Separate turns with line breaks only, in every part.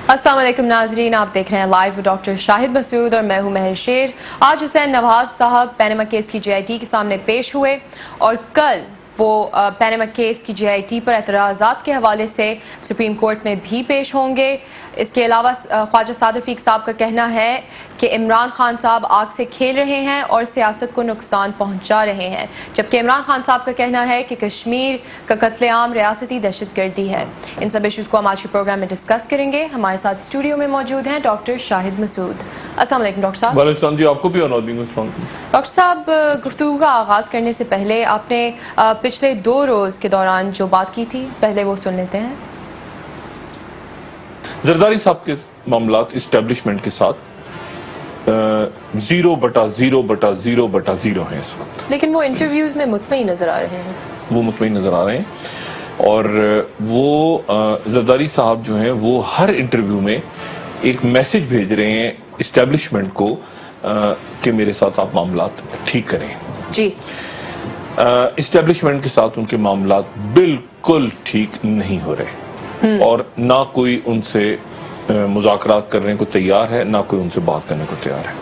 السلام علیکم ناظرین، آپ دیکھ رہے ہیں لائیو ڈاکٹر شاہد مسعود اور میں ہوں مہر شیر۔ آج حسین نواز صاحب پیناما کیس کی جے آئی ٹی کے سامنے پیش ہوئے اور کل وہ پیناما کیس کی جے آئی ٹی پر اعتراضات کے حوالے سے سپریم کورٹ میں بھی پیش ہوں گے۔ اس کے علاوہ خواجہ سعد رفیق صاحب کا کہنا ہے کہ عمران خان صاحب آگ سے کھیل رہے ہیں اور سیاست کو نقصان پہنچا رہے ہیں، جبکہ عمران خان صاحب کا کہنا ہے کہ کشمیر کا قتل عام ریاستی دہشت گردی ہے۔ ان سب ایشوز کو ہم آج کے پروگرام میں ڈسکس کریں گے۔ ہمارے ساتھ اسٹوڈیو میں موجود ہیں ڈاکٹر شاہد مسعود۔ السلام علیکم ڈاکٹر صاحب۔
وعلیکم السلام جی، آپ کو بھی
ڈاکٹر صاحب، گفتگو کا آغاز کرنے سے پہلے آپ نے پچھلے 2 روز کے دوران جو بات کی تھی پہلے وہ سن لیتے ہیں۔
زرداری صاحب کے معاملات اسٹیبلشمنٹ کے ساتھ 0/0/0/0 ہیں اس وقت،
لیکن وہ انٹرویوز میں مطمئن نظر آ رہے ہیں،
وہ مطمئن نظر آ رہے ہیں، اور وہ زرداری صاحب جو ہیں وہ ہر انٹرویو میں ایک میسج بھیج رہے ہیں اسٹیبلشمنٹ کو کہ میرے ساتھ آپ معاملات ٹھیک کریں
جی۔
اسٹیبلشمنٹ کے ساتھ ان کے معاملات بالکل ٹھیک نہیں ہو رہے، اور نہ کوئی ان سے مذاکرات کرنے کو تیار ہے، نہ کوئی ان سے بات کرنے کو تیار ہے۔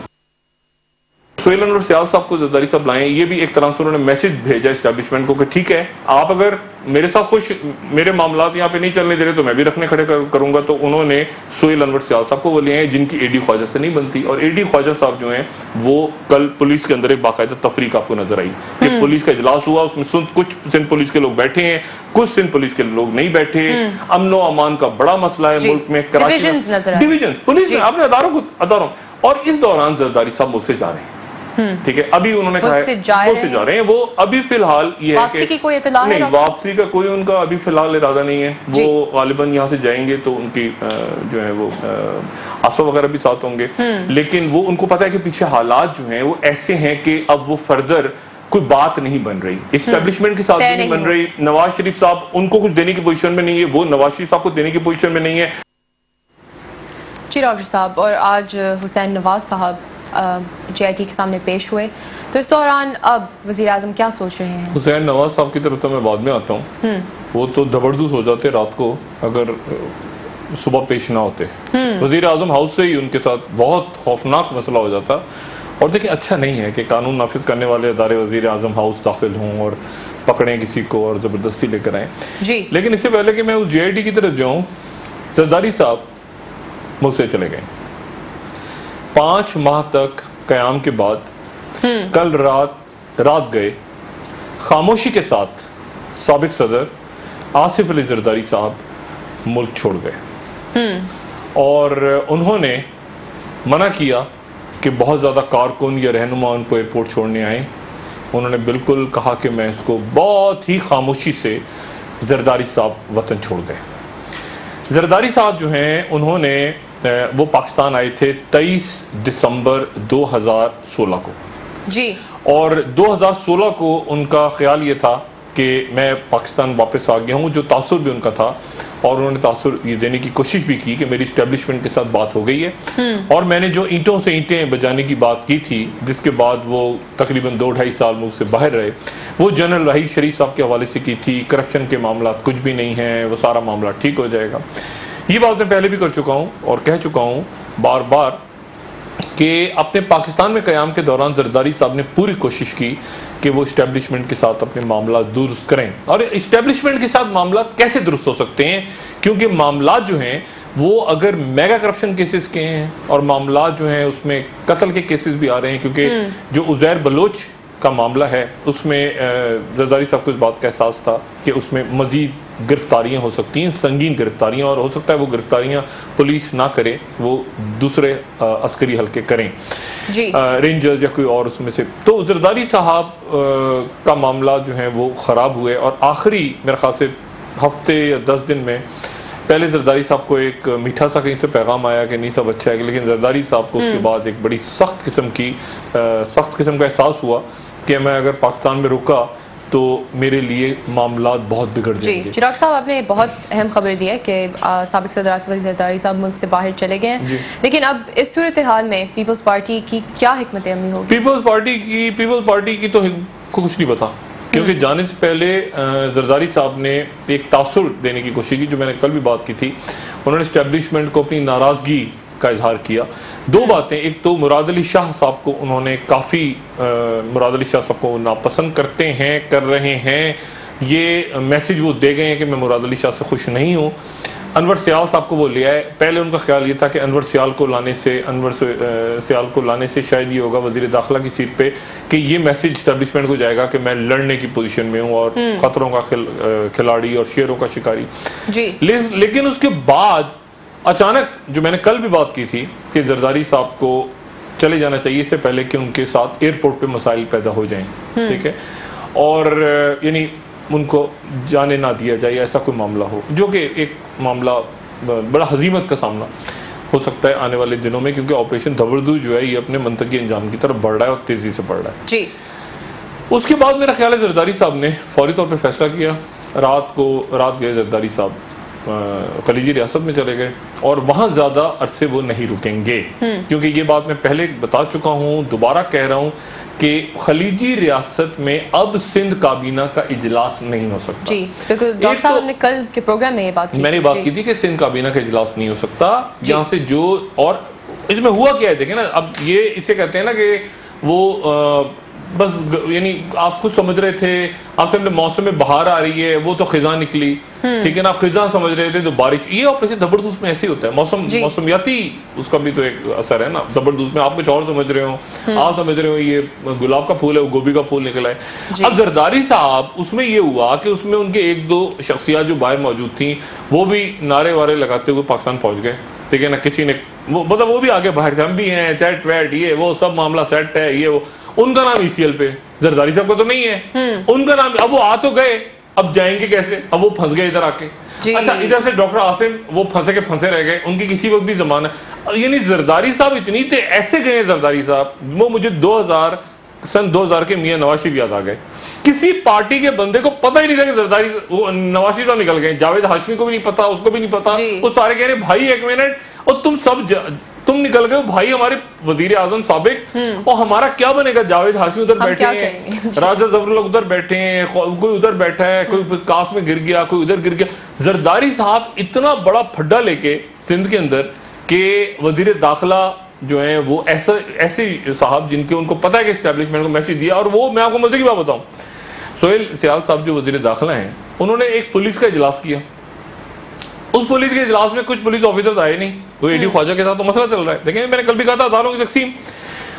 سہیل انور سیال صاحب کو زرداری صاحب لائیں، یہ بھی ایک طرح سے انہوں نے میسج بھیجا اسٹیبلشمنٹ کو کہ ٹھیک ہے، آپ اگر میرے ساتھ خوش، میرے معاملات یہاں پہ نہیں چلنے دے رہے تو میں بھی رکھنے کھڑے کروں گا۔ تو انہوں نے سہیل انور سیال صاحب کو وہ لے ہیں جن کی اے ڈی خواجہ سے نہیں بنتی، اور اے ڈی خواجہ صاحب جو ہیں وہ کل پولیس کے اندر ایک باقاعدہ تفریق آپ کو نظر آئی کہ پولیس کا اجلاس ہوا، اس میں کچھ سندھ پولیس کے لوگ بیٹھے ہیں، کچھ سندھ پولیس کے لوگ نہیں بیٹھے، امن و امان کا بڑا مسئلہ ہے ملک میں، کراچی میں ڈویژن پولیس میں آپ نے اداروں، اور اس دوران زرداری صاحب ملک سے جا رہے ہیں، ٹھیک ہے۔ ابھی انہوں نے کہا ہے ملک سے جا رہے ہیں، وہ ابھی فی الحال یہ ہے
واپسی کی کوئی اطلاع ہے؟
نہیں، واپسی کا کوئی ان کا ابھی فی الحال ارادہ نہیں ہے۔ وہ غالباً یہاں سے جائیں گے تو ان کی جو ہے وہ آسو وغیرہ بھی ساتھ ہوں گے، لیکن وہ ان کو پتا ہے کہ پیچھے حالات جو ہیں وہ ایسے ہیں کہ اب وہ فردر کوئی بات نہیں بن رہی، اسٹیبلشمنٹ کے ساتھ نہیں بن رہی۔ نواز شریف صاحب ان کو کچھ دینے کی پوزیشن میں نہیں ہے، وہ نواز شریف صاحب کو دینے کی پوزیشن میں نہیں ہے۔
جی ڈاکٹر صاحب، اور آج حسین نواز صاحب جے آئی ٹی کے سامنے پیش ہوئے، تو اس دوران اب وزیر اعظم کیا سوچ رہے ہیں؟
حسین نواز صاحب کی طرف تو میں بعد میں آتا ہوں، وہ تو دبردوس ہو جاتے رات کو اگر صبح پیش نہ ہوتے۔ وزیر اعظم ہاؤس سے ہی ان کے ساتھ بہت خوفناک مسئلہ ہو جاتا، اور دیکھیں اچھا نہیں ہے کہ قانون نافذ کرنے والے ادارے وزیر اعظم ہاؤس داخل ہوں اور پکڑیں کسی کو اور زبردستی لے کر آئیں۔ لیکن اس سے پہلے کہ میں اس جے آئی ٹی کی طرف جاؤں، زرداری صاحب ملک سے چلے گئے 5 ماہ تک قیام کے بعد، کل رات گئے خاموشی کے ساتھ سابق صدر آصف علی زرداری صاحب ملک چھوڑ گئے، اور انہوں نے منع کیا کہ بہت زیادہ کارکن یا رہنما ان کو ایئرپورٹ چھوڑنے آئیں۔ انہوں نے بالکل کہا کہ میں اس کو بہت ہی خاموشی سے زرداری صاحب وطن چھوڑ گئے۔ زرداری صاحب جو ہیں انہوں نے وہ پاکستان آئے تھے 23 دسمبر 2016 کو
جی، اور
2016 کو ان کا خیال یہ تھا کہ میں پاکستان واپس آ گیا ہوں، جو تاثر بھی ان کا تھا، اور انہوں نے تاثر یہ دینے کی کوشش بھی کی کہ میری اسٹیبلشمنٹ کے ساتھ بات ہو گئی ہے، اور میں نے جو اینٹوں سے اینٹیں بجانے کی بات کی تھی، جس کے بعد وہ تقریباً 2-2.5 سال ملک سے باہر رہے، وہ جنرل وحید شریف صاحب کے حوالے سے کی تھی۔ کرپشن کے معاملات کچھ بھی نہیں ہیں، وہ سارا معاملہ ٹھیک ہو جائے گا۔ یہ بات میں پہلے بھی کر چکا ہوں اور کہہ چکا ہوں بار بار کہ اپنے پاکستان میں قیام کے دوران زرداری صاحب نے پوری کوشش کی کہ وہ اسٹیبلشمنٹ کے ساتھ اپنے معاملات درست کریں، اور اسٹیبلشمنٹ کے ساتھ معاملات کیسے درست ہو سکتے ہیں، کیونکہ معاملات جو ہیں وہ اگر میگا کرپشن کیسز کے ہیں، اور معاملات جو ہیں اس میں قتل کے کیسز بھی آ رہے ہیں، کیونکہ جو عزیر بلوچ کا معاملہ ہے اس میں زرداری صاحب کو اس بات کا احساس تھا کہ اس میں مزید گرفتاریاں ہو سکتی ہیں، سنگین گرفتاریاں، اور ہو سکتا ہے وہ گرفتاریاں پولیس نہ کرے، وہ دوسرے عسکری حلقے کریں، رینجرز یا کوئی اور اس میں سے۔ تو زرداری صاحب کا معاملہ جو ہیں وہ خراب ہوئے، اور آخری میرے خیال سے ہفتے یا 10 دن میں پہلے زرداری صاحب کو ایک میٹھا سا کہیں سے پیغام آیا کہ نہیں سب اچھا ہے، لیکن زرداری صاحب کو اس کے بعد ایک بڑی سخت قسم کا احساس ہوا کہ میں اگر پاکستان میں رکا تو میرے لیے معاملات بہت بگڑ جائیں گے۔
جی ڈاکٹر صاحب، آپ نے بہت اہم خبر دی ہے کہ سابق صدر آصف علی زرداری صاحب ملک سے باہر چلے گئے ہیں، لیکن اب اس صورتحال میں پیپلز پارٹی کی کیا حکمت عملی ہوگی؟
پیپلز پارٹی کی تو کچھ نہیں پتا کیونکہ جانے سے پہلے زرداری صاحب نے ایک تاثر دینے کی کوشش کی، جو میں نے کل بھی بات کی تھی. انہوں نے اسٹیبلشمنٹ کو اپنی ناراضگی کا اظہار کیا. دو باتیں، ایک تو مراد علی شاہ صاحب کو انہوں نے کافی مراد علی شاہ صاحب کو ناپسند کرتے ہیں، کر رہے ہیں، یہ میسج وہ دے گئے ہیں کہ میں مراد علی شاہ سے خوش نہیں ہوں. انور سیال صاحب کو وہ لے آئے. پہلے ان کا خیال یہ تھا کہ انور سیال کو لانے سے شاید یہ ہوگا وزیر داخلہ کی سیٹ پہ کہ یہ میسج اسٹیبلشمنٹ کو جائے گا کہ میں لڑنے کی پوزیشن میں ہوں اور خطروں کا کھلاڑی اور شیروں کا شکاری. لیکن اس کے بعد اچانک، جو میں نے کل بھی بات کی تھی کہ زرداری صاحب کو چلے جانا چاہیے اس سے پہلے کہ ان کے ساتھ ایئرپورٹ پہ مسائل پیدا ہو جائیں، ٹھیک ہے، اور یعنی ان کو جانے نہ دیا جائے، ایسا کوئی معاملہ ہو، جو کہ ایک معاملہ بڑا ہزیمت کا سامنا ہو سکتا ہے آنے والے دنوں میں، کیونکہ آپریشن دبردو جو ہے یہ اپنے منطقی انجام کی طرف بڑھ رہا ہے اور تیزی سے بڑھ رہا ہے.
جی.
اس کے بعد میرا خیال ہے زرداری صاحب نے فوری طور پہ فیصلہ کیا. رات گئے زرداری صاحب خلیجی ریاست میں چلے گئے اور وہاں زیادہ عرصے وہ نہیں رکیں گے، کیونکہ یہ بات میں پہلے بتا چکا ہوں، دوبارہ کہہ رہا ہوں کہ خلیجی ریاست میں اب سندھ کابینہ کا اجلاس نہیں ہو سکتا.
جی بالکل ڈاکٹر صاحب نے کل کے پروگرام میں یہ بات کی،
میں نے بات کی تھی کہ سندھ کابینہ کا اجلاس نہیں ہو سکتا. یہاں سے جو، اور اس میں ہوا کیا ہے دیکھیں نا، اب یہ اسے کہتے ہیں نا کہ وہ بس یعنی آپ کچھ سمجھ رہے تھے، آپ سمجھے موسم میں بہار آ رہی ہے، وہ تو خزاں نکلی، ٹھیک ہے نا، آپ خزاں سمجھ رہے تھے تو بارش. یہ آپریشن زبردست میں ایسے ہوتا ہے، موسمیاتی اس کا بھی تو ایک اثر ہے نا. زبردست میں آپ کچھ اور سمجھ رہے ہو، آپ سمجھ رہے ہو یہ گلاب کا پھول ہے، وہ گوبھی کا پھول نکلا ہے. اب زرداری صاحب اس میں یہ ہوا کہ اس میں ان کے ایک دو شخصیات جو باہر موجود تھیں وہ بھی نعرے وارے لگاتے ہوئے پاکستان پہنچ گئے، ٹھیک ہے نا. کسی نے مطلب وہ بھی آگے باہر سے، ہم بھی ہیں، چیٹ ویٹ یہ وہ سب معاملہ سیٹ ہے، یہ وہ. ان کا نام ECL پہ، زرداری صاحب کا تو نہیں ہے. ان کا نام، اب وہ آ تو گئے، اب جائیں گے کیسے؟ اب وہ پھنس گئے ادھر آ کے. اچھا ادھر سے ڈاکٹر عاصم وہ پھنسے کے پھنسے رہ گئے، ان کی کسی وقت بھی زمانہ. یعنی زرداری صاحب اتنی تھے، ایسے گئے زرداری صاحب، وہ مجھے سن 2000 کے میاں نواز شریف یاد آ گئے. کسی پارٹی کے بندے کو پتہ ہی نہیں تھا کہ زرداری نواز شریف نکل گئے. جاوید ہاشمی کو بھی نہیں پتا، اس کو بھی نہیں پتا. وہ سارے کہہ رہے بھائی ایک منٹ، اور تم نکل گئے بھائی، ہمارے وزیر اعظم سابق، اور ہمارا کیا بنے گا؟ جاوید ہاشمی ادھر بیٹھے ہیں، راجہ ظفر اللہ ادھر بیٹھے ہیں، کوئی ادھر بیٹھا ہے، کوئی کاف میں گر گیا، کوئی ادھر گر گیا. زرداری صاحب اتنا بڑا پھڈا لے کے سندھ کے اندر کہ وزیر داخلہ جو ہیں وہ ایسے صاحب جن کے ان کو پتہ ہے کہ اسٹیبلشمنٹ کو میسج دیا. اور وہ میں آپ کو مزے کی بات بتاؤں، سہیل سیال صاحب جو وزیر داخلہ ہیں، انہوں نے ایک پولیس کا اجلاس کیا. اس پولیس کے اجلاس میں کچھ پولیس آفیسرز آئے نہیں، وہ AD خواجہ کے ساتھ تو مسئلہ چل رہا ہے، دیکھیں میں نے کل بھی کہا تھا اداروں کی تقسیم،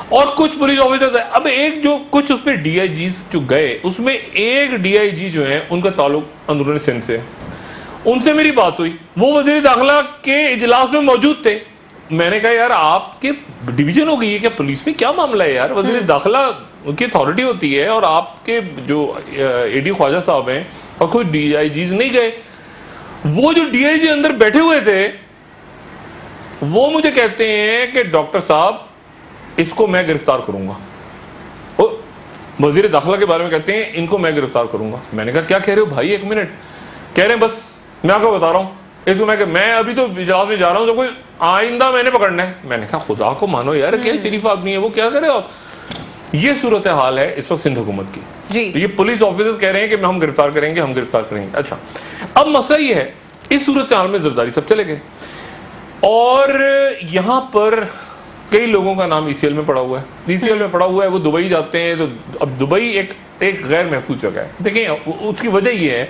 اور کچھ پولیس آفیسرز آئے. اب ایک جو کچھ اس میں DIGs جو گئے، اس میں ایک DIG جو ہیں ان کا تعلق اندرون سندھ سے، ان سے میری بات ہوئی، وہ وزیر داخلہ کے اجلاس میں موجود تھے. میں نے کہا یار آپ کے ڈویژن ہو گئی ہے کیا پولیس میں؟ کیا معاملہ ہے یار؟ وزیر داخلہ کی اتھارٹی ہوتی ہے، اور آپ کے جو AD خواجہ صاحب ہیں اور کوئی DIGs نہیں گئے. وہ جو DIG اندر بیٹھے ہوئے تھے وہ مجھے کہتے ہیں کہ ڈاکٹر صاحب اس کو میں گرفتار کروں گا. وزیر داخلہ کے بارے میں کہتے ہیں ان کو میں گرفتار کروں گا. میں نے کہا کیا کہہ رہے ہو بھائی؟ ایک منٹ. کہہ رہے ہیں بس میں آپ کو بتا رہا ہوں اس کو، میں ابھی تو اجلاس میں جا رہا ہوں، تو کوئی آئندہ میں نے پکڑنا ہے. میں نے کہا خدا کو مانو یار، کیا شریف آدمی ہے وہ، کیا کر رہے ہو آپ؟ یہ صورتحال ہے اس وقت سندھ حکومت کی. یہ پولیس آفیسر کہہ رہے ہیں کہ ہم گرفتار کریں گے، ہم گرفتار کریں گے. اچھا اب مسئلہ یہ ہے، اس صورتحال میں زرداری صاحب چلے گئے، اور یہاں پر کئی لوگوں کا نام ECL میں پڑا ہوا ہے. ECL میں پڑا ہوا ہے، وہ دبئی جاتے ہیں. تو اب دبئی ایک غیر محفوظ جگہ ہے. دیکھیں اس کی وجہ یہ ہے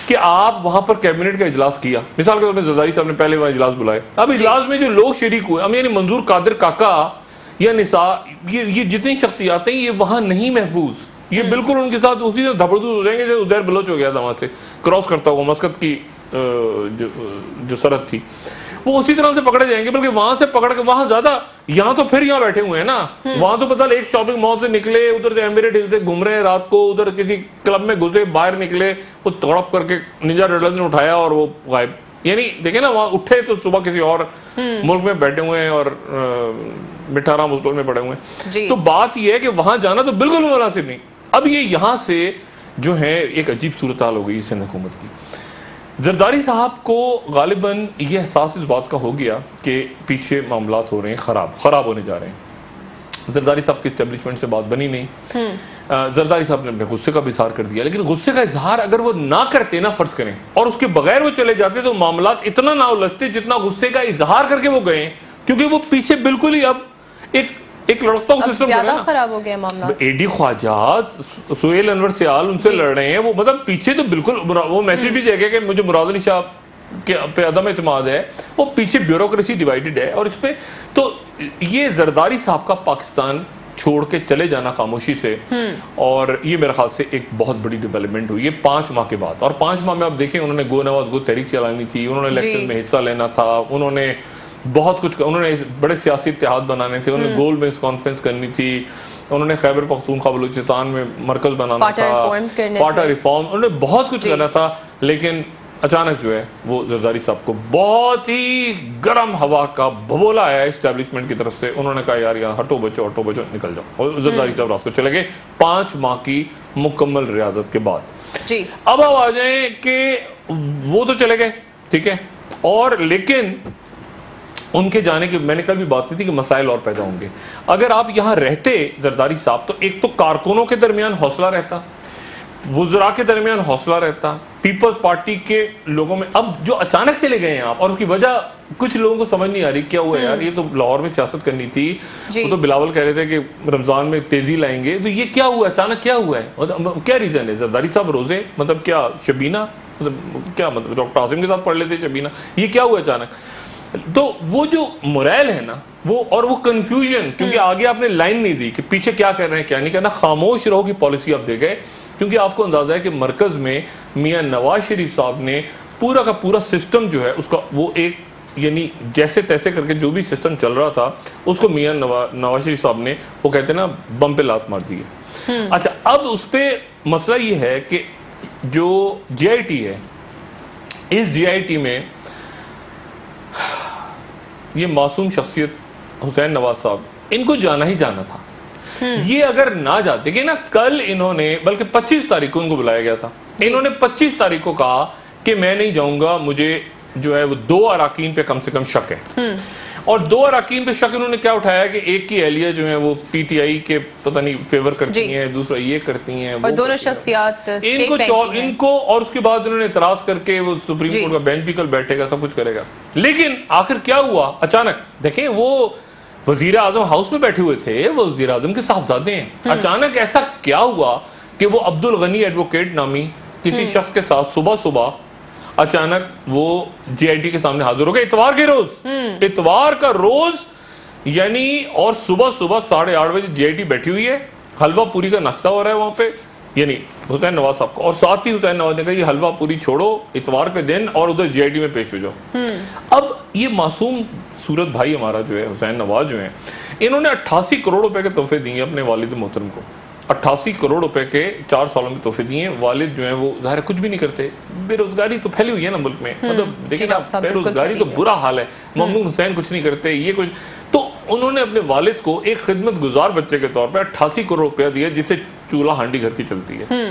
کہ آپ وہاں پر کیبنٹ کا اجلاس کیا، مثال کے طور پر زرداری صاحب نے پہلے وہاں اجلاس بلائے. اب اجلاس میں جو لوگ شریک ہوئے، اب یعنی منظور قادر کاکا یا نساء، یہ جتنی شخصیات ہیں یہ وہاں نہیں محفوظ. یہ بالکل ان کے ساتھ اسی سے دھبردوز ہو جائیں گے جو ادھر بلوچ ہو گیا تھا، وہاں سے کراس کرتا ہوا مسقط کی جو سرحد تھی، وہ اسی طرح سے پکڑے جائیں گے. بلکہ وہاں سے پکڑ کے وہاں زیادہ، یہاں تو پھر یہاں بیٹھے ہوئے ہیں نا. وہاں تو پتہ ایک شاپنگ مال سے نکلے، ادھر سے ایمریٹ ہل سے گھوم رہے ہیں رات کو، ادھر کسی کلب میں گھسے، باہر نکلے، وہ تڑپ کر کے ننجا ٹرٹلز نے اٹھایا اور وہ غائب. یعنی دیکھیں نا، وہاں اٹھے تو صبح کسی اور ملک میں بیٹھے ہوئے ہیں اور مٹھا رام ہاسپٹل میں پڑے ہوئے ہیں. تو بات یہ ہے کہ وہاں جانا تو بالکل مناسب نہیں. اب یہ یہاں سے جو ہے ایک عجیب صورتحال ہو گئی سندھ حکومت کی. زرداری صاحب کو غالباً یہ احساس اس بات کا ہو گیا کہ پیچھے معاملات ہو رہے ہیں، خراب ہونے جا رہے ہیں. زرداری صاحب کی اسٹیبلشمنٹ سے بات بنی نہیں. زرداری صاحب نے اپنے غصے کا بھی اظہار کر دیا، لیکن غصے کا اظہار اگر وہ نہ کرتے نا، فرض کریں، اور اس کے بغیر وہ چلے جاتے تو معاملات اتنا نہ الجھتے جتنا غصے کا اظہار کر کے وہ گئے، کیونکہ وہ پیچھے بالکل ہی اب ایک لڑکتا ہوا سسٹم
زیادہ خراب ہو گیا معاملہ.
اے ڈی خواجہ سہیل انور سیال ان سے لڑ رہے ہیں، وہ مطلب پیچھے تو بالکل وہ میسج بھی دے گئے کہ مجھے مراد علی شاہ پہ عدم اعتماد ہے، وہ پیچھے بیوروکریسی ڈیوائیڈڈ ہے. اور اس پہ تو یہ زرداری صاحب کا پاکستان چھوڑ کے چلے جانا خاموشی سے، اور یہ میرے خیال سے ایک بہت بڑی ڈیولپمنٹ ہوئی ہے 5 ماہ کے بعد. اور 5 ماہ میں آپ دیکھیں انہوں نے گو نواز گو تحریک چلانی تھی، انہوں نے الیکشن میں حصہ لینا تھا، انہوں نے بہت کچھ، انہوں نے بڑے سیاسی اتحاد بنانے تھے، انہوں نے گول بیس کانفرنس کرنی تھی، انہوں نے خیبر پختونخوا بلوچستان میں مرکز بنانا تھا، فاٹا ریفارم، انہوں نے بہت کچھ کرنا تھا. لیکن اچانک جو ہے وہ زرداری صاحب کو بہت ہی گرم ہوا کا بھبولا آیا اسٹیبلشمنٹ کی طرف سے. انہوں نے کہا یار یہاں ہٹو بچو نکل جاؤ، اور زرداری صاحب راست کو چلے گئے 5 ماہ کی مکمل ریاضت کے بعد. اب آ جائیں کہ وہ تو چلے گئے، ٹھیک ہے، اور لیکن ان کے جانے کی میں نے کل بھی بات کی تھی کہ مسائل اور پیدا ہوں گے. اگر آپ یہاں رہتے زرداری صاحب، تو ایک تو کارکنوں کے درمیان حوصلہ رہتا، وزراء کے درمیان حوصلہ رہتا، پیپلز پارٹی کے لوگوں میں. اب جو اچانک چلے گئے ہیں آپ، اور اس کی وجہ کچھ لوگوں کو سمجھ نہیں آ رہی کیا ہوا یار، یہ تو لاہور میں سیاست کرنی تھی، وہ تو بلاول کہہ رہے تھے کہ رمضان میں تیزی لائیں گے، تو یہ کیا ہوا اچانک، کیا ہوا ہے، کیا ریزن ہے؟ زرداری صاحب روزے، مطلب کیا شبینہ، مطلب کیا، مطلب ڈاکٹر عاصم کے ساتھ پڑھ لیتے شبینہ، یہ کیا ہوا اچانک؟ تو وہ جو موریل ہے نا وہ، اور وہ کنفیوژن، کیونکہ آگے آپ نے لائن نہیں دی کہ پیچھے کیا کر رہے ہیں کیا نہیں کرنا، خاموش رہو کی پالیسی آپ دے گئے. کیونکہ آپ کو اندازہ ہے کہ مرکز میں میاں نواز شریف صاحب نے پورا کا پورا سسٹم جو ہے اس کا، وہ ایک یعنی جیسے تیسے کر کے جو بھی سسٹم چل رہا تھا اس کو میاں نواز شریف صاحب نے، وہ کہتے ہیں نا، بم پہ لات مار دی ہے. اچھا، اب اس پہ مسئلہ یہ ہے کہ جو جے آئی ٹی ہے، اس جے آئی ٹی میں یہ معصوم شخصیت حسین نواز صاحب، ان کو جانا ہی جانا تھا. یہ اگر نہ جاتے کہ نا، کل انہوں نے، بلکہ 25 تاریخ کو ان کو بلایا گیا تھا، انہوں نے 25 تاریخ کو کہا کہ میں نہیں جاؤں گا، مجھے جو ہے وہ 2 اراکین پہ کم سے کم شک ہے. اور 2 اراکین پہ شک انہوں نے کیا اٹھایا کہ ایک کی اہلیہ جو ہیں وہ پی ٹی آئی کے پتہ نہیں فیور کرتی ہیں، دوسرا یہ کرتی ہیں، اور
دونوں شخصیات
ان کو، اور اس کے بعد انہوں نے اعتراض کر کے وہ سپریم کورٹ کا بینچ بھی کل بیٹھے گا، سب کچھ کرے گا. لیکن آخر کیا ہوا اچانک؟ دیکھیں، وہ وزیر اعظم ہاؤس میں بیٹھے ہوئے تھے، وہ وزیر اعظم کے صاحبزادے ہیں. اچانک ایسا کیا ہوا کہ وہ عبد الغنی ایڈوکیٹ نامی کسی شخص کے ساتھ صبح اچانک وہ جے آئی ٹی کے سامنے حاضر ہو گئے، اتوار کا روز یعنی، اور صبح 8:30 بجے جے آئی ٹی بیٹھی ہوئی ہے، حلوہ پوری کا ناشتہ ہو رہا ہے وہاں پہ، یعنی حسین نواز صاحب کو. اور ساتھ ہی حسین نواز نے کہا یہ حلوہ پوری چھوڑو اتوار کے دن اور ادھر جے آئی ٹی میں پیش ہو جاؤ. اب یہ معصوم صورت بھائی ہمارا جو ہے حسین نواز جو ہیں، انہوں نے 88 کروڑ روپے کے تحفے دیے اپنے والد محترم کو. 88 کروڑ روپے کے 4 سالوں میں تحفے دیے. والد جو ہیں وہ ظاہر کچھ بھی نہیں کرتے، بے روزگاری تو پھیلی ہوئی ہے نا ملک میں، مطلب دیکھیں نا، بے روزگاری تو برا حال ہے. ممنون حسین کچھ نہیں کرتے، یہ کچھ، تو انہوں نے اپنے والد کو ایک خدمت گزار بچے کے طور پہ 88 کروڑ روپیہ دیا، جس سے چولہا ہانڈی گھر کی چلتی ہے.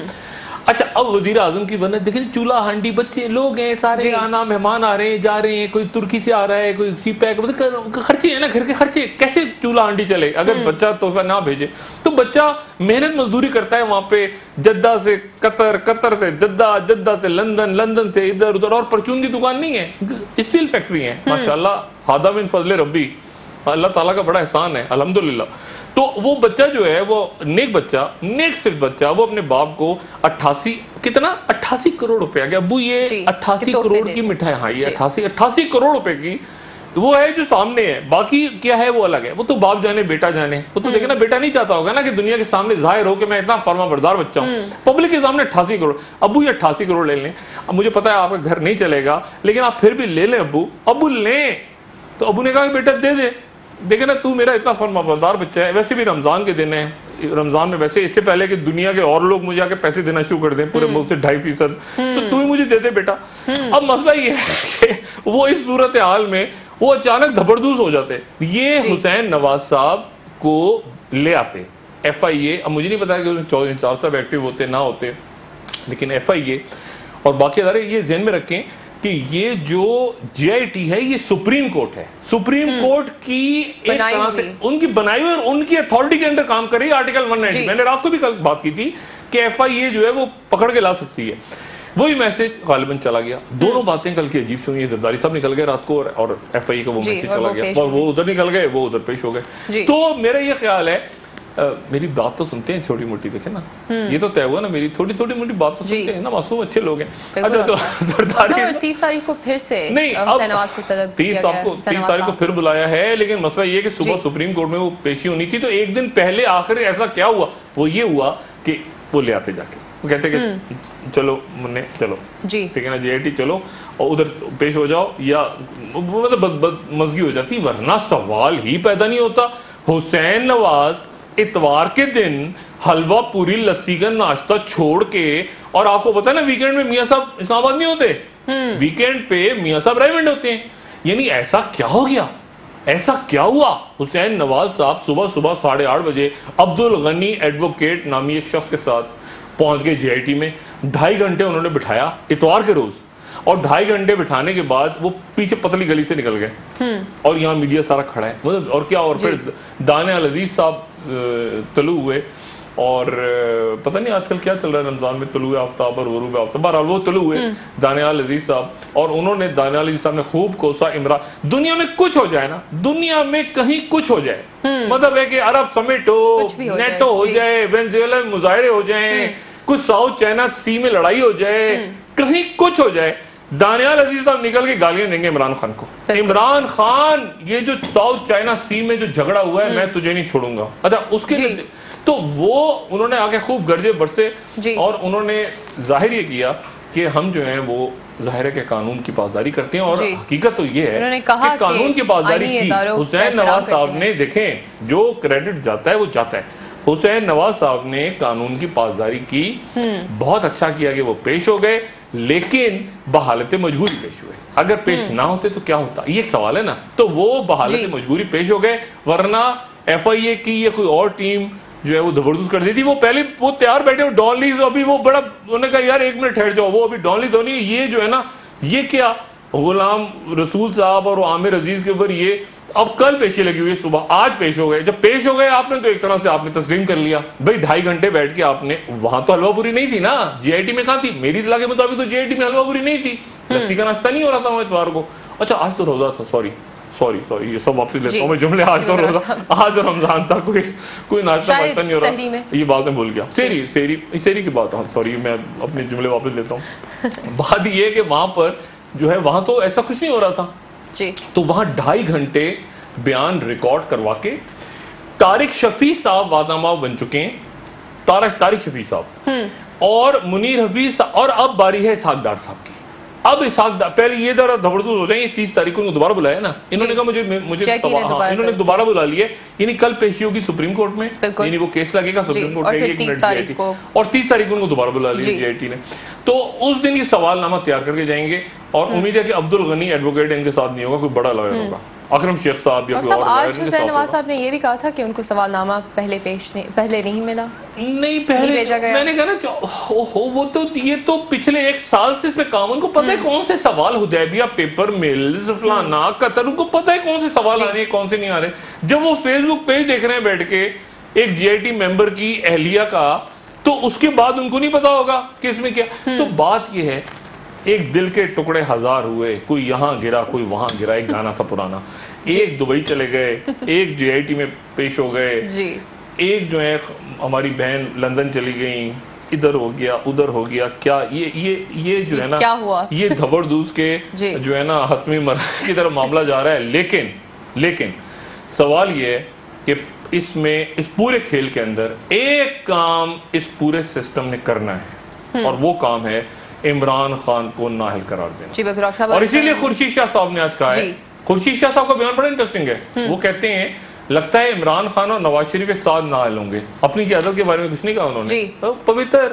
اچھا، اب وزیر اعظم کی بنت دیکھیں، چولہا ہانڈی بچے لوگ ہیں سارے، آنا مہمان آ رہے ہیں جا رہے ہیں، کوئی ترکی سے آ رہا ہے، کوئی سی پیک، مطلب خرچے ہیں نا گھر کے خرچے، کیسے چولہا ہانڈی چلے اگر بچہ تحفہ نہ بھیجے؟ تو بچہ محنت مزدوری کرتا ہے وہاں پہ، جدہ سے قطر، قطر سے جدہ، جدہ سے لندن، لندن سے ادھر ادھر. اور پرچون کی دکان نہیں ہے، اسٹیل فیکٹری ہے ماشاءاللہ، ہادہ من فضل ربی، اللہ تعالیٰ کا بڑا احسان ہے الحمدللہ. تو وہ بچہ جو ہے وہ نیک بچہ، نیک صرف بچہ، وہ اپنے باپ کو 88 کروڑ روپے آ گیا. ابو یہ 88 کروڑ کی مٹھائی، ہاں یہ 88 کروڑ روپے کی وہ ہے جو سامنے ہے، باقی کیا ہے وہ الگ ہے. وہ تو باپ جانے بیٹا جانے، وہ تو دیکھیں نا، بیٹا نہیں چاہتا ہوگا نا کہ دنیا کے سامنے ظاہر ہو کہ میں اتنا فرما بردار بچہ ہوں. پبلک کے سامنے 88 کروڑ، ابو یہ 88 کروڑ لے لیں. اب مجھے پتا ہے آپ کا گھر نہیں چلے گا، لیکن آپ پھر بھی لے لیں ابو لیں. تو ابو نے کہا کہ بیٹا دے دے، دیکھیں نا تو میرا اتنا فرما بردار بچہ ہے، ویسے بھی رمضان کے دن ہے، رمضان میں ویسے اس سے پہلے کہ دنیا کے اور لوگ مجھے آ کے پیسے دینا شروع کر دیں پورے ملک سے 2.5%، تو ہی مجھے دے دے بیٹا. اب مسئلہ یہ ہے کہ وہ اس صورتحال میں وہ اچانک دھبردوز ہو جاتے. یہ حسین نواز صاحب کو لے آتے ایف آئی اے. اب مجھے نہیں پتا کہ چودھری انصار صاحب ایکٹیو ہوتے نہ ہوتے، لیکن ایف آئی اے اور باقی ادارے یہ ذہن میں رکھیں کہ یہ جو جے آئی ٹی ہے یہ سپریم کورٹ ہے, سپریم کورٹ کی ایک طرح سے ان کی بنائی ہوئی اور ان کی اتھارٹی کے اندر کام کر رہی ہے آرٹیکل 190. میں نے رات کو بھی بات کی تھی کہ ایف آئی اے جو ہے وہ پکڑ کے لا سکتی ہے. وہی میسج غالباً چلا گیا. دونوں باتیں کل کی عجیب سے ہوئی. زرداری صاحب نکل گئے رات کو اور ایف آئی اے کا وہ میسج چلا گیا, اور وہ ادھر نکل گئے, وہ ادھر پیش ہو گئے. تو میرا یہ خیال ہے, میری بات تو سنتے ہیں چھوٹی موٹی, دیکھیں نا یہ تو طے ہوا نا, میری تھوڑی تھوڑی موٹی بات تو سنتے ہیں نا, معصوم اچھے لوگ ہیں. اچھا تو زرداری
30 تاریخ کو پھر سے
نہیں, 30 تاریخ کو پھر بلایا ہے, لیکن مسئلہ یہ کہ صبح سپریم کورٹ میں وہ پیشی ہونی تھی. تو ایک دن پہلے آخر ایسا کیا ہوا, وہ یہ ہوا کہ وہ لے آتے جا کے, وہ کہتے کہ چلو مننے چلو ٹھیک ہے نا جے آئی ٹی چلو اور ادھر پیش ہو جاؤ, یا مطلب مزگی ہو جاتی. ورنہ سوال ہی پیدا نہیں ہوتا. حسین نواز اتوار کے دن حلوہ پوری لسی کا ناشتہ چھوڑ کے, اور آپ کو پتا ہے نا ویکینڈ میں میاں صاحب اسلام آباد نہیں ہوتے, ویکینڈ پہ میاں صاحب ریمنڈ ہوتے ہیں. یعنی ایسا کیا ہو گیا, ایسا کیا ہوا؟ حسین نواز صاحب صبح 8:30 بجے عبدالغنی ایڈوکیٹ نامی ایک شخص کے ساتھ پہنچ گئے جے آئی ٹی میں. 2.5 گھنٹے انہوں نے بٹھایا اتوار کے روز, اور 2.5 گھنٹے بٹھانے کے بعد وہ پیچھے پتلی گلی سے نکل گئے, اور یہاں میڈیا سارا کھڑا ہے. اور کیا, اور پھر دانیال عزیز صاحب طلوع ہوئے, اور پتہ نہیں آج کل کیا چل رہا ہے رمضان میں, طلوع آفتاب اور غروب آفتاب, بہرحال وہ طلوع ہوئے دانیال عزیز صاحب, اور انہوں نے دانیال عزیز صاحب نے خوب کوسا عمران. دنیا میں کچھ ہو جائے نا, دنیا میں کہیں کچھ ہو جائے, مطلب ہے کہ عرب سمٹ ہو, نیٹو ہو جائے, وینزویلا میں مظاہرے ہو جائیں, کچھ ساؤتھ چائنا سی میں لڑائی ہو جائے, کہیں کچھ ہو جائے, دانیال عزیز صاحب نکل کے گالیاں دیں گے عمران خان کو. عمران خان, یہ جو ساؤتھ چائنا سی میں جو جھگڑا ہوا ہے میں تجھے نہیں چھوڑوں گا. اچھا اس کے تو وہ انہوں نے آگے خوب گرجے برسے, اور انہوں نے ظاہر یہ کیا کہ ہم جو ہیں وہ ظاہر ہے کہ قانون کی پاسداری کرتے ہیں, اور حقیقت تو یہ ہے کہ قانون کی پاسداری کی. حسین نواز صاحب نے, دیکھیں جو کریڈٹ جاتا ہے وہ جاتا ہے, حسین نواز صاحب نے قانون کی پاسداری کی, بہت اچھا کیا کہ وہ پیش ہو گئے, لیکن بحالت مجبوری پیش ہوئے. اگر پیش نہ ہوتے تو کیا ہوتا, یہ ایک سوال ہے نا. تو وہ بحالت مجبوری پیش ہو گئے, ورنہ ایف آئی اے کی یا کوئی اور ٹیم جو ہے وہ زبردست کر دی تھی. وہ پہلے وہ تیار بیٹھے, ڈان لیز, ابھی وہ بڑا انہوں نے کہا یار 1 منٹ ٹھہر جاؤ, وہ ابھی ڈان لیز ہونی, یہ جو ہے نا یہ کیا غلام رسول صاحب اور عامر عزیز کے اوپر یہ اب کل پیشی لگی ہوئی ہے, صبح آج پیش ہو گئے. جب پیش ہو گئے آپ نے تو ایک طرح سے آپ نے تسلیم کر لیا بھائی 2.5 گھنٹے بیٹھ کے آپ نے, وہاں تو حلوہ پوری نہیں تھی نا, جے آئی ٹی میں کہاں تھی, میری اطلاع کے مطابق تو جے آئی ٹی میں حلوہ پوری نہیں تھی, لسی کا ناشتہ نہیں ہو رہا تھا وہاں اتوار کو. اچھا آج تو روزہ تھا, سوری یہ سب واپس لیتا ہوں میں جملے, آج تو روزہ, آج رمضان تھا, کوئی ناشتہ واشتہ نہیں ہو رہا, یہ بات میں بھول گیا. سیری کی بات, سوری میں اپنے جملے واپس لیتا ہوں. بات یہ کہ وہاں پر جو ہے وہاں تو ایسا کچھ نہیں ہو رہا تھا, تو وہاں 2.5 گھنٹے بیان ریکارڈ کروا کے طارق شفیع صاحب وادامہ بن چکے ہیں, طارق شفیع صاحب اور منیر حفیظ, اور اب باری ہے اسحاق ڈار صاحب کی. اب اسحاق پہلے یہ ذرا زبردست ہو جائیں, 30 تاریخ کو انہوں نے دوبارہ بلایا نا, انہوں نے کہا مجھے انہوں نے دوبارہ بلا لیے, یعنی کل پیشی ہوگی سپریم کورٹ میں, یعنی وہ کیس لگے گا سپریم کورٹ میں, اور 30 تاریخ کو ان کو دوبارہ بلا لیا جے آئی ٹی نے. تو اس دن یہ سوال نامہ تیار کر کے جائیں گے, اور امید ہے کہ عبدالغنی ایڈوکیٹ ان کے ساتھ نہیں ہوگا, کوئی بڑا لائر ہوگا, اکرم شیخ صاحب یا کوئی اور.
آج حسین نواز صاحب نے یہ بھی کہا تھا کہ ان کو سوال نامہ پہلے نہیں ملا,
نہیں پہلے میں نے کہا نا وہ تو یہ تو پچھلے 1 سال سے اس میں کام, ان کو پتہ ہے کون سے سوال, حدیبیہ پیپر ملز فلانا قطر, ان کو پتہ ہے کون سے سوال آ رہے ہیں کون سے نہیں آ رہے. جب وہ فیس بک پیج دیکھ رہے ہیں بیٹھ کے ایک جے آئی ٹی ممبر کی اہلیہ کا, تو اس کے بعد ان کو نہیں پتا ہوگا کہ اس میں کیا. تو بات یہ ہے, ایک دل کے ٹکڑے 1000 ہوئے, کوئی یہاں گرا کوئی وہاں گرا, ایک گانا تھا پرانا, ایک دبئی چلے گئے, ایک جے آئی ٹی میں پیش ہو گئے, ایک جو ہے ہماری بہن لندن چلی گئیں, ادھر ہو گیا ادھر ہو گیا, کیا یہ جو ہے نا یہ دھبڑ دوز کے جو ہے نا حتمی مرحلے کی طرف معاملہ جا رہا ہے. لیکن سوال یہ ہے کہ اس میں اس پورے کھیل کے اندر ایک کام اس پورے سسٹم نے کرنا ہے, اور وہ کام ہے عمران خان کو نااہل قرار دینا. اور اسی لیے خورشید شاہ صاحب نے آج کہا ہے, خورشید شاہ صاحب کا بیان بڑا انٹرسٹنگ ہے, وہ کہتے ہیں لگتا ہے عمران خان اور نواز شریف ایک ساتھ نااہل ہوں گے. اپنی قیادت کے بارے میں کچھ نہیں کہا انہوں نے, پوتر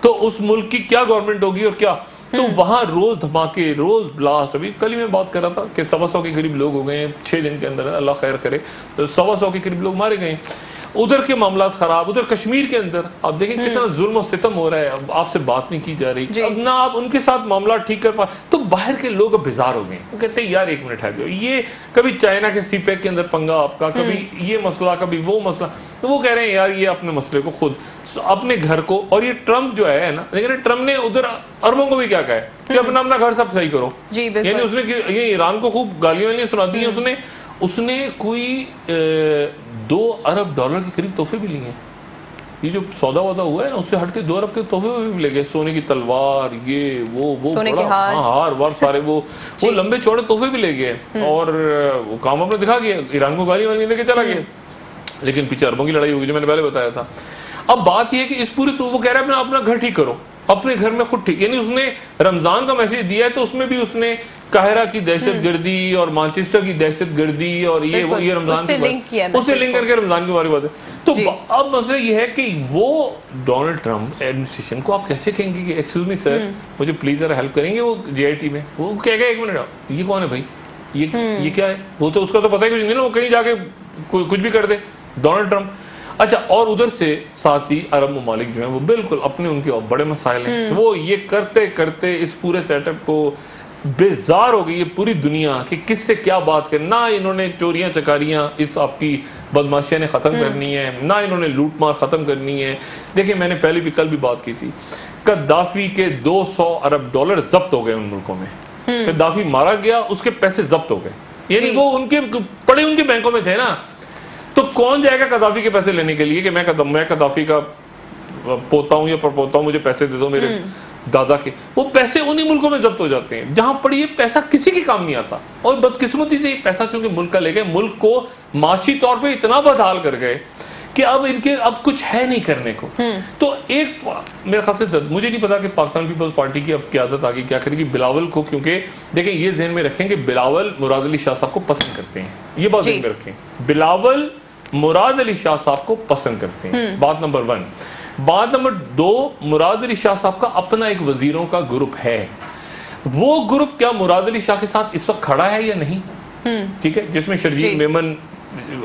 تو اس ملک کی کیا گورنمنٹ ہوگی اور کیا. تو وہاں روز دھماکے، روز بلاسٹ. ابھی کل ہی میں بات کر رہا تھا کہ 125 کے قریب لوگ ہو گئے ہیں 6 دن کے اندر، اللہ خیر کرے. 125 کے قریب لوگ مارے گئے ہیں. ادھر کے معاملات خراب. ادھر کشمیر کے اندر آپ دیکھیں کتنا ظلم و ستم ہو رہا ہے. اب آپ سے بات نہیں کی جا رہی، اب نہ آپ ان کے ساتھ معاملات ٹھیک کر پا. تو باہر کے لوگ اب بیزار ہو گئے ہیں. وہ کہتے ہیں یار ایک منٹ ہے، یہ کبھی چائنا کے سی پیک کے اندر پنگا آپ کا، کبھی یہ مسئلہ، کبھی وہ مسئلہ. تو وہ کہہ رہے ہیں یار یہ اپنے مسئلے کو خود اپنے گھر کو. اور یہ ٹرمپ جو ہے نا، لیکن ٹرمپ نے ادھر عربوں کو بھی کیا کہا ہے کہ اپنا گھر سب صحیح کرو. یعنی اس نے یہ ایران کو خوب گالیاں سنا دی ہیں. اس نے کوئی $2 ارب کے قریب تحفے بھی لیے ہیں. یہ جو سودا وودا ہوا ہے نا، اس سے ہٹ کے 2 ارب کے تحفے بھی لے گئے. سونے کی تلوار، یہ وہ ہار وار سارے وہ لمبے چوڑے تحفے بھی لے گئے. اور وہ کام اپنے دکھا گیا، ایران کو گالی والی لے کے چلا گیا. لیکن پیچھے عربوں کی لڑائی ہوگی جو میں نے پہلے بتایا تھا. اب بات یہ ہے کہ اس پوری وہ کہہ رہا ہے اپنا گھر ٹھیک کرو، اپنے گھر میں خود ٹھیک. یعنی اس نے رمضان کا میسج دیا ہے تو اس میں بھی اس نے قاہرہ کی دہشت گردی اور مانچسٹر کی دہشت گردی اور یہ رمضان کی بات اسے لنک کر کے رمضان کی باری بات ہے. تو اب مسئلہ یہ ہے کہ وہ ڈونلڈ ٹرمپ ایڈمنسٹریشن کو آپ کیسے کہیں گے کہ ایکسکیوز می سر مجھے پلیز ذرا ہیلپ کریں گے. وہ جے آئی ٹی میں وہ کہے گا 1 منٹ یہ کون ہے بھائی، یہ کیا ہے. وہ تو اس کا تو پتہ ہی کچھ نہیں نا، وہ کہیں جا کے کچھ بھی کر دے ڈونلڈ ٹرمپ. اچھا، اور ادھر سے ساتھ ہی عرب ممالک جو ہیں وہ بالکل اپنے ان کے بڑے مسائل ہیں. وہ یہ کرتے کرتے اس پورے سیٹ اپ کو بیزار ہو گئی ہے پوری دنیا کہ کس سے کیا بات کریں. نہ انہوں نے چوریاں چکاریاں اس آپ کی بدماشیاں نے ختم کرنی ہے، نہ انہوں نے لوٹ مار ختم کرنی ہے. دیکھیں میں نے پہلے بھی کل بھی بات کی تھی، قذافی کے $200 ارب ضبط ہو گئے ان ملکوں میں. قذافی مارا گیا، اس کے پیسے ضبط ہو گئے. یعنی وہ ان کے پڑے ان کے بینکوں میں تھے نا. تو کون جائے گا قذافی کے پیسے لینے کے لیے کہ میں قذافی کا پوتا ہوں یا پڑپوتا ہوں، مجھے پیسے دے دو میرے دادا کے. وہ پیسے انہی ملکوں میں ضبط ہو جاتے ہیں جہاں پر یہ پیسہ کسی کی کام نہیں آتا. اور بدقسمتی سے یہ پیسہ چونکہ ملک کا لے گئے، ملک کو معاشی طور پہ اتنا بدحال کر گئے کہ اب ان کے اب کچھ ہے نہیں کرنے کو. تو ایک میرے خیال سے مجھے نہیں پتا کہ پاکستان پیپلز پارٹی کی اب قیادت آگے کیا کرے گی بلاول کو. کیونکہ دیکھیں یہ ذہن میں رکھیں کہ بلاول مراد علی شاہ صاحب کو پسند کرتے ہیں. یہ بات ذہن میں رکھیں، بلاول مراد علی شاہ صاحب کو پسند کرتے ہیں. بات نمبر 1. بات نمبر 2، مراد علی شاہ صاحب کا اپنا ایک وزیروں کا گروپ ہے. وہ گروپ کیا مراد علی شاہ کے ساتھ اس وقت کھڑا ہے یا نہیں؟ ٹھیک ہے، جس میں شرجیل میمن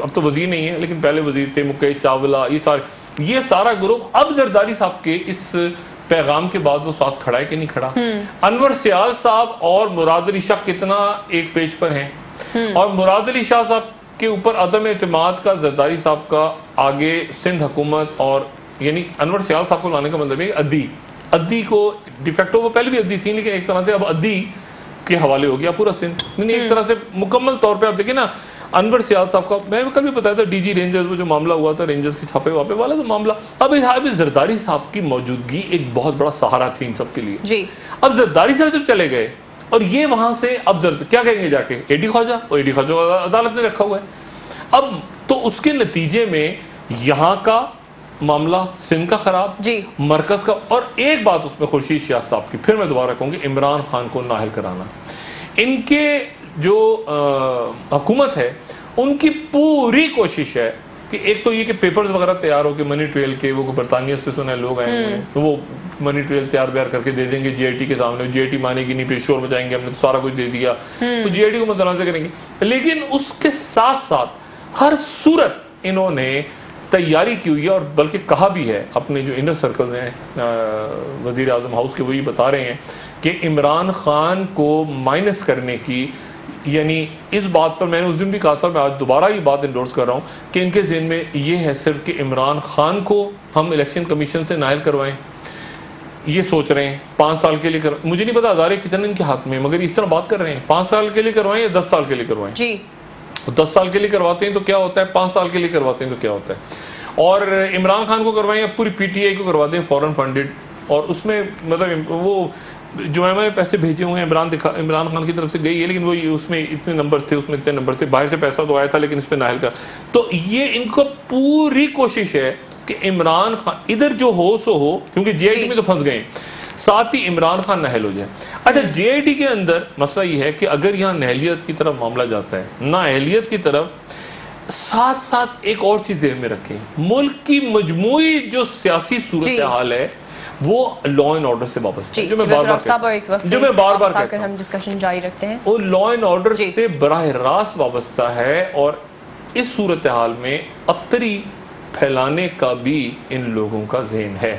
اب تو وزیر نہیں ہے لیکن پہلے وزیر تھے، مکیش چاولہ، یہ سارا گروپ اب زرداری صاحب کے اس پیغام کے بعد وہ ساتھ کھڑا ہے کہ نہیں کھڑا؟ انور سیال صاحب اور مراد علی شاہ کتنا ایک پیج پر ہیں، اور مراد علی شاہ صاحب کے اوپر عدم اعتماد کا زرداری صاحب کا آگے سندھ حکومت اور یعنی انور سیال صاحب کو لانے کا مطلب ہے ادی کو ڈیفیکٹو وہ پہلے بھی ادی تھی لیکن ایک طرح سے اب ادی کے حوالے ہو گیا پورا سندھ. یعنی ایک طرح سے مکمل طور پہ آپ دیکھیں نا انور سیال صاحب کا، میں کل بھی بتایا تھا ڈی جی رینجرز وہ جو معاملہ ہوا تھا، رینجرز کے چھاپے واپے والا تو معاملہ، اب زرداری صاحب کی موجودگی ایک بہت بڑا سہارا تھی ان سب کے لیے. اب زرداری صاحب جب چلے گئے اور یہ وہاں سے اب کیا کہیں گے جا کے اے ڈی خواجہ، اور اے ڈی خواجہ عدالت نے رکھا ہوا ہے. اب تو اس کے نتیجے میں یہاں کا معاملہ سندھ کا خراب، مرکز کا. اور ایک بات اس میں خورشید شیخ صاحب کی پھر میں دوبارہ کہوں گی، عمران خان کو نااہل کرانا. ان کے جو حکومت ہے ان کی پوری کوشش ہے کہ ایک تو یہ کہ پیپرز وغیرہ تیار ہو کے منی ٹریل کے، وہ برطانیہ سے سنے لوگ آئے ہوئے ہیں تو وہ منی ٹریل تیار بیار کر کے دے دیں گے جی آئی ٹی کے سامنے. جی آئی ٹی مانے گی نہیں، پھر شور مچائیں گے ہم نے تو سارا کچھ دے دیا، تو جی آئی ٹی کو متنازع کریں گے. لیکن اس کے ساتھ ساتھ ہر صورت انہوں نے تیاری کی ہوئی ہے، اور بلکہ کہا بھی ہے اپنے جو انر سرکلز ہیں وزیر اعظم ہاؤس کے، وہی بتا رہے ہیں کہ عمران خان کو مائنس کرنے کی، یعنی اس بات پر میں نے اس دن بھی کہا تھا، میں آج دوبارہ یہ بات انڈورس کر رہا ہوں کہ ان کے ذہن میں یہ ہے صرف کہ عمران خان کو ہم الیکشن کمیشن سے نائل کروائیں. یہ سوچ رہے ہیں 5 سال کے لیے مجھے نہیں پتا ادارے کتنے ان کے ہاتھ میں، مگر اس طرح بات کر رہے ہیں 5 سال کے لیے کروائیں یا 10 سال کے لیے کروائیں. 10 سال کے لیے کرواتے ہیں تو کیا ہوتا ہے، 5 سال کے لیے کرواتے ہیں تو کیا ہوتا ہے. اور عمران خان کو کروائیں یا پوری پی ٹی آئی کو کرواتے ہیں فورن فنڈڈ، اور اس میں مطلب وہ جو میں پیسے بھیجے ہوئے ہیں عمران خان کی طرف سے گئی ہے، لیکن وہ اس میں اتنے نمبر تھے، اس میں اتنے نمبر تھے، باہر سے پیسہ تو آیا تھا لیکن اس پہ نااہل کا. تو یہ ان کو پوری کوشش ہے کہ عمران خان ادھر جو ہو سو ہو، کیونکہ جے آئی ٹی میں تو پھنس گئے ہیں، ساتھ ہی عمران خان نااہل ہو جائے. اچھا جے آئی ٹی کے اندر مسئلہ یہ ہے کہ اگر یہاں نااہلیت کی طرف معاملہ جاتا ہے، نااہلیت کی طرف ساتھ ساتھ ایک اور چیز ذہن میں رکھیں، ملک کی مجموعی جو سیاسی صورتحال ہے وہ لا اینڈ آرڈر سے وابستہ ہے،
جو میں بار بار کہتا ہوں، ہم ڈسکشن جاری رکھتے ہیں،
وہ لا اینڈ آرڈر سے براہ راست وابستہ ہے، اور اس صورتحال میں ابتری پھیلانے کا بھی ان لوگوں کا ذہن ہے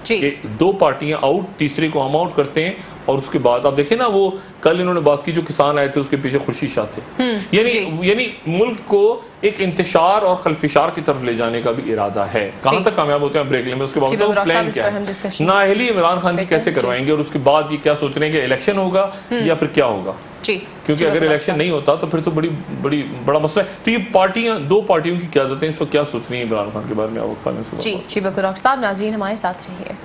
کہ دو پارٹیاں آؤٹ، تیسرے کو ہم آؤٹ کرتے ہیں، اور اس کے بعد آپ دیکھیں نا، وہ کل انہوں نے بات کی جو کسان آئے تھے اس کے پیچھے خورشید شاہ تھے، یعنی ملک کو ایک انتشار اور خلفشار کی طرف لے جانے کا بھی ارادہ ہے۔ کہاں تک کامیاب ہوتے ہیں بریک لیں میں، اس کے بعد پلان کیا ہے، نااہلی عمران خان کی کیسے کروائیں گے، اور اس کے بعد یہ کیا سوچ رہے ہیں کہ الیکشن ہوگا یا پھر کیا ہوگا، کیونکہ اگر الیکشن نہیں ہوتا تو پھر تو بڑا مسئلہ ہے۔ تو یہ پارٹیاں، دو پارٹیوں کی قیادتیں اس وقت کیا سوچ رہی ہیں عمران خان کے بارے میں، آپ خان
جی بلکل ڈاکٹر صاحب، ناظرین ہمارے ساتھ رہیے۔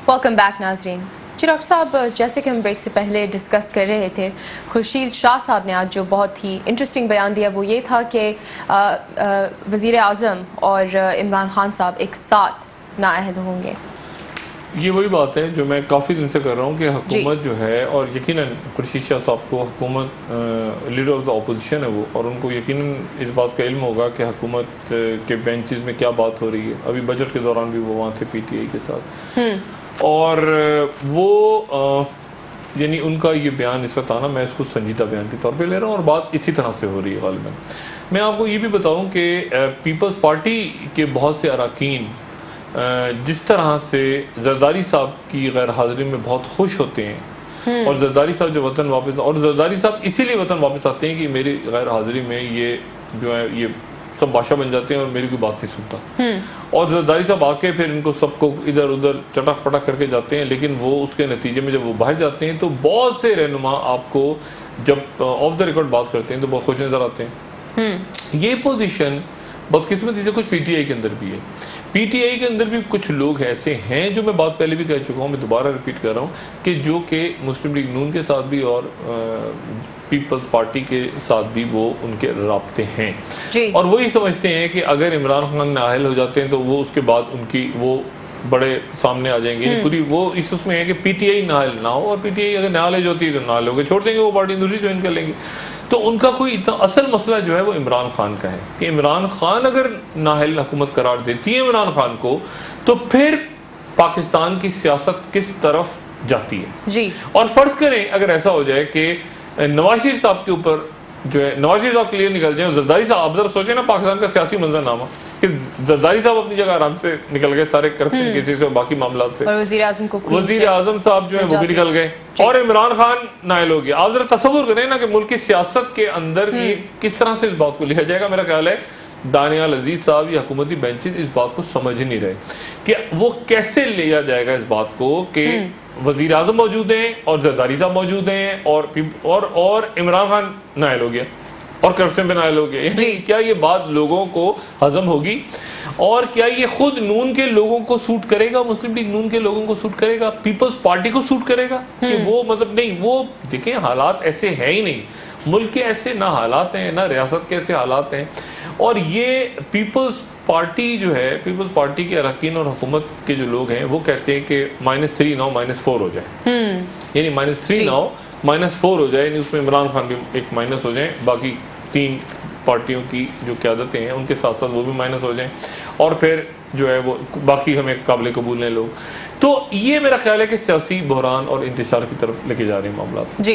ویلکم بیک ناظرین۔ جی ڈاکٹر صاحب، جیسے کہ ہم بریک سے پہلے ڈسکس کر رہے تھے، خورشید شاہ صاحب نے آج جو بہت ہی انٹرسٹنگ بیان دیا وہ یہ تھا کہ وزیر اعظم اور عمران خان صاحب ایک ساتھ نااہل ہوں گے۔
یہ وہی بات ہے جو میں کافی دن سے کر رہا ہوں کہ حکومت جو ہے، اور یقیناً خورشید شاہ صاحب کو حکومت لیڈر آف دا اپوزیشن ہے وہ، اور ان کو یقیناً اس بات کا علم ہوگا کہ حکومت کے بینچز میں کیا بات ہو رہی ہے۔ ابھی بجٹ کے دوران بھی وہ وہاں تھے پی ٹی آئی کے ساتھ، اور وہ یعنی ان کا یہ بیان اس وقت آنا، میں اس کو سنجیدہ بیان کے طور پہ لے رہا ہوں، اور بات اسی طرح سے ہو رہی ہے غالباً۔ میں آپ کو یہ بھی بتاؤں کہ پیپلز پارٹی کے بہت سے اراکین جس طرح سے زرداری صاحب کی غیر حاضری میں بہت خوش ہوتے ہیں، اور زرداری صاحب جو وطن واپس، اور زرداری صاحب اسی لیے وطن واپس آتے ہیں کہ میری غیر حاضری میں یہ جو ہے یہ سب بادشاہ بن جاتے ہیں اور میری کوئی بات نہیں سنتا، اور زرداری صاحب آ کے پھر ان کو سب کو ادھر ادھر چٹک پٹک کر کے جاتے ہیں، لیکن وہ اس کے نتیجے میں جب وہ باہر جاتے ہیں تو بہت سے رہنما آپ کو جب آف دا ریکارڈ بات کرتے ہیں تو بہت خوش نظر آتے ہیں۔ یہ پوزیشن بدقسمتی سے کچھ پی ٹی آئی کے اندر بھی ہے۔ پی ٹی آئی کے اندر بھی کچھ لوگ ایسے ہیں، جو میں بات پہلے بھی کہہ چکا ہوں، میں دوبارہ ریپیٹ کر رہا ہوں، کہ جو کہ مسلم لیگ نون کے ساتھ بھی اور پیپلز پارٹی کے ساتھ بھی وہ ان کے رابطے ہیں، اور وہی سمجھتے ہیں کہ اگر عمران خان نااہل ہو جاتے ہیں تو وہ اس کے بعد ان کی وہ بڑے سامنے آ جائیں گے۔ پوری وہ اس میں ہے کہ پی ٹی آئی نااہل نہ ہو، اور پی ٹی آئی اگر نااہل ہوتی ہے تو نااہل ہو کے چھوڑ دیں گے، وہ پارٹی دوسری جوائن کر لیں گے۔ تو ان کا کوئی اتنا اصل مسئلہ جو ہے وہ عمران خان کا ہے کہ عمران خان اگر نااہل حکومت قرار دیتی ہے عمران خان کو، تو پھر پاکستان کی سیاست کس طرف جاتی ہے۔ اور فرض کریں اگر ایسا ہو جائے کہ نواز شریف صاحب کے اوپر جو ہے، نواز شریف صاحب کلیئر نکل جائیں، زرداری صاحب، آپ ذرا سوچیں نا پاکستان کا سیاسی منظرنامہ، کہ زرداری صاحب اپنی جگہ آرام سے نکل گئے سارے کرپشن کیسز اور باقی معاملات سے،
اور وزیر
اعظم صاحب جو ہے وہ بھی نکل گئے، اور عمران خان نااہل ہو گیا۔ آپ ذرا تصور کریں نا کہ ملک کی سیاست کے اندر یہ کس طرح سے اس بات کو لیا جائے گا۔ میرا خیال ہے دانیال عزیز صاحب یا حکومتی بینچز اس بات کو سمجھ نہیں رہے کہ وہ کیسے لیا جائے گا اس بات کو کہ وزیر اعظم موجود ہیں اور زرداری صاحب موجود ہیں، اور عمران خان نااہل ہو گیا اور کرپشن پہ نااہل ہو گیا۔ یعنی کیا یہ بات لوگوں کو ہضم ہوگی، اور کیا یہ خود نون کے لوگوں کو سوٹ کرے گا، مسلم لیگ نون کے لوگوں کو سوٹ کرے گا، پیپلز پارٹی کو سوٹ کرے گا؟ کہ وہ مطلب نہیں، وہ دیکھیں حالات ایسے ہیں ہی نہیں، ملک کے ایسے نہ حالات ہیں نہ ریاست کے ایسے حالات ہیں، اور یہ پیپلز پارٹی جو ہے، پیپلز پارٹی کے اراکین اور حکومت کے جو لوگ ہیں وہ کہتے ہیں کہ -3 نہ -4 ہو جائے، یعنی -3 نہ ہو -4 ہو جائے، یعنی اس میں عمران خان بھی ایک مائنس ہو جائیں، باقی 3 پارٹیوں کی جو قیادتیں ہیں ان کے ساتھ ساتھ وہ بھی مائنس ہو جائیں، اور پھر جو ہے وہ باقی ہمیں قابل قبول ہیں لوگ۔ تو یہ میرا خیال ہے کہ سیاسی بحران اور انتشار کی طرف لے کے جا رہے ہیں معاملات،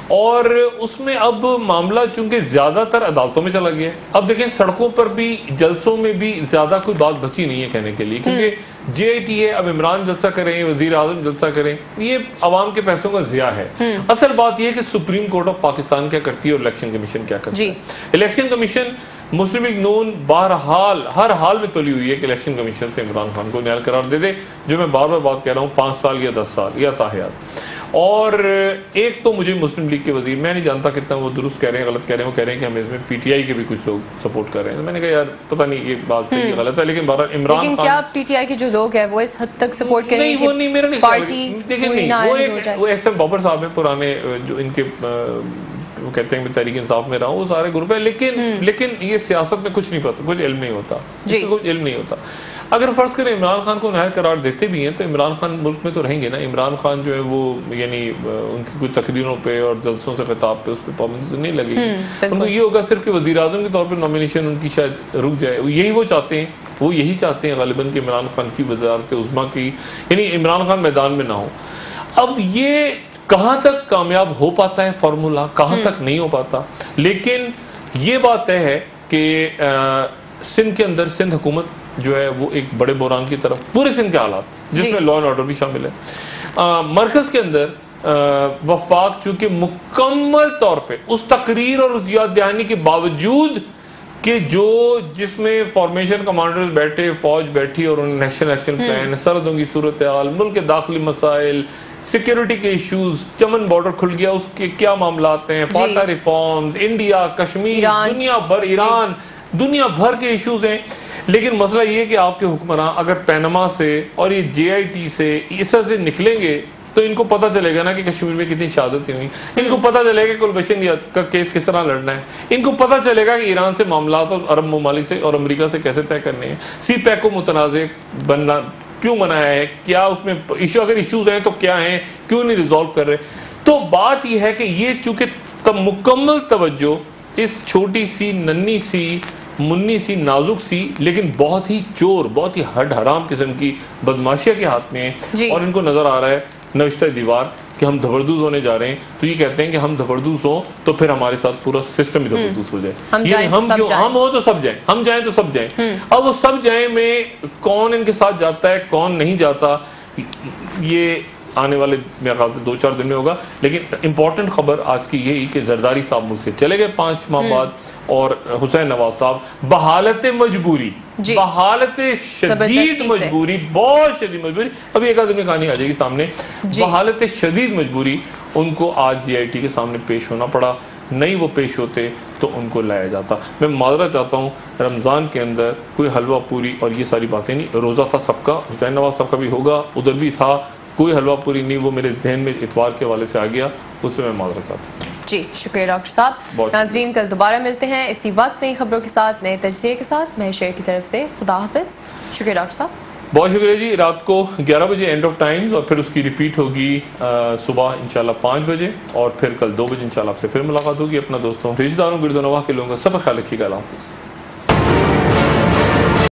اور اس میں اب معاملہ چونکہ زیادہ تر عدالتوں میں چلا گیا ہے۔ اب دیکھیں سڑکوں پر بھی، جلسوں میں بھی زیادہ کوئی بات بچی نہیں ہے کہنے کے لیے، کیونکہ جے آئی ٹی ہے، اب عمران جلسہ کریں، وزیر اعظم جلسہ کریں، یہ عوام کے پیسوں کا ضیاع ہے۔ اصل بات یہ ہے کہ سپریم کورٹ آف پاکستان کیا کرتی ہے اور الیکشن کمیشن کیا کرتی ہے۔ الیکشن کمیشن مسلم لیگ نون بہرحال ہر حال میں تلی ہوئی ہے کہ الیکشن کمیشن سے عمران خان کو نااہل قرار دے دے، جو میں بار بار بات کہہ رہا ہوں، 5 سال یا 10 سال یا تاحیات۔ اور ایک تو مجھے مسلم لیگ کے وزیر، میں نہیں جانتا کتنا وہ درست کہہ رہے ہیں غلط کہہ رہے ہیں، وہ کہہ رہے ہیں کہ ہمیں اس میں پی ٹی آئی کے بھی کچھ لوگ سپورٹ کر رہے ہیں۔ میں نے کہا یار پتہ نہیں یہ بات صحیح ہے غلط ہے، لیکن بہرحال عمران خان،
لیکن کیا پی ٹی آئی کے جو لوگ ہیں وہ اس حد تک سپورٹ کریں گے؟
وہ نہیں، میرا نہیں
پارٹی
دیکھیں نہیں، وہ ایس ایم بابر صاحب ہیں پرانے، جو ان کے وہ کہتے ہیں میں تحریک انصاف میں رہا ہوں، وہ سارے گروپ ہے، لیکن یہ سیاست میں کچھ نہیں پتا، کچھ علم نہیں ہوتا، اس سے کچھ علم نہیں ہوتا. اگر فرض کریں عمران خان کو نہایت قرار دیتے بھی ہیں تو عمران خان ملک میں تو رہیں گے نا. عمران خان جو ہے وہ یعنی ان کی کوئی تقریروں پہ اور جلسوں سے خطاب پہ اس پہ پابندی تو نہیں لگے گی. ان کو یہ ہوگا صرف کہ وزیر اعظم کے طور پہ نامینیشن ان کی شاید رک جائے. یہی وہ چاہتے ہیں غالباً کہ عمران خان کی وزارت عظمیٰ کی یعنی عمران خان میدان میں نہ ہو. اب یہ کہاں تک کامیاب ہو پاتا ہے فارمولا، کہاں تک نہیں ہو پاتا، لیکن یہ بات طے ہے کہ سندھ کے اندر سندھ حکومت جو ہے وہ ایک بڑے بحران کی طرف، پورے سندھ کے حالات جس میں لا اینڈ آرڈر بھی شامل ہے. مرکز کے اندر وفاق چونکہ مکمل طور پہ اس تقریر اور اس یاد دہانی کے باوجود کہ جس میں فارمیشن کمانڈرز بیٹھے، فوج بیٹھی اور انہوں نے نیشنل ایکشن پلان، سرحدوں کی صورتحال، ملک کے داخلی مسائل، سیکیورٹی کے ایشوز، چمن بارڈر کھل گیا اس کے کیا معاملات ہیں، فاٹا ریفارمز، انڈیا، کشمیر، دنیا بھر، ایران، دنیا بھر کے ایشوز ہیں. لیکن مسئلہ یہ ہے کہ آپ کے حکمراں اگر پینما سے اور یہ جے آئی ٹی سے اس سے نکلیں گے تو ان کو پتہ چلے گا نا کہ کشمیر میں کتنی شہادتیں ہوئی، ان کو پتہ چلے گا کہ کلبھشن کا کیس کس طرح لڑنا ہے، ان کو پتہ چلے گا کہ ایران سے معاملات اور عرب ممالک سے اور امریکہ سے کیسے طے کرنے ہیں، سی پیک کو متنازع بننا کیوں بنایا ہے، کیا اس میں اگر ایشوز ہیں تو کیا ہیں، کیوں نہیں ریزالو کر رہے. تو بات یہ ہے کہ یہ چونکہ مکمل توجہ اس چھوٹی سی ننھی سی منی سی نازک سی لیکن بہت ہی چور، بہت ہی ہڈ حرام قسم کی بدماشیہ کے ہاتھ میں ہے، اور ان کو نظر آ رہا ہے نوشتہ دیوار کہ ہم دھبردوز ہونے جا رہے ہیں. تو یہ کہتے ہیں کہ ہم دھبردوز ہوں تو پھر ہمارے ساتھ پورا سسٹم ہی دھبردوز ہو جائے، ہم ہو تو سب جائیں، ہم جائیں تو سب جائیں. اب وہ سب جائیں میں کون ان کے ساتھ جاتا ہے، کون نہیں جاتا، یہ آنے والے میرے خیال سے 2-4 دن میں ہوگا. لیکن امپورٹنٹ خبر آج کی یہی کہ زرداری صاحب ملک سے چلے گئے 5 ماہ بعد، اور حسین نواز صاحب بحالت مجبوری، بحالت شدید مجبوری، بہت شدید مجبوری، ابھی ایک آدمی کہانی آ جائے گی سامنے، بحالت شدید مجبوری ان کو آج جے آئی ٹی کے سامنے پیش ہونا پڑا. نہیں وہ پیش ہوتے تو ان کو لایا جاتا. میں معذرت چاہتا ہوں، رمضان کے اندر کوئی حلوہ پوری اور یہ ساری باتیں نہیں. روزہ تھا سب کا، حسین نواز صاحب کا بھی ہوگا، ادھر بھی تھا، کوئی حلوہ پوری نہیں. وہ میرے ذہن میں اتوار کے حوالے سے آ گیا، اس سے میں معذرت چاہتا ہوں.
جی شکریہ ڈاکٹر صاحب. ناظرین کل دوبارہ ملتے ہیں اسی وقت نئی خبروں کے ساتھ، نئے تجزیے کے ساتھ. میں شیر کی طرف سے خدا حافظ. شکریہ ڈاکٹر صاحب.
بہت شکریہ جی. رات کو 11 بجے اینڈ آف ٹائمز، اور پھر اس کی ریپیٹ ہوگی صبح انشاءاللہ 5 بجے، اور پھر کل 2 بجے انشاءاللہ آپ سے پھر ملاقات ہوگی. اپنا دوستوں، رشتہ داروں، گرد و نواح کے لوگوں کا سب خیال رکھیے گا. اللہ حافظ.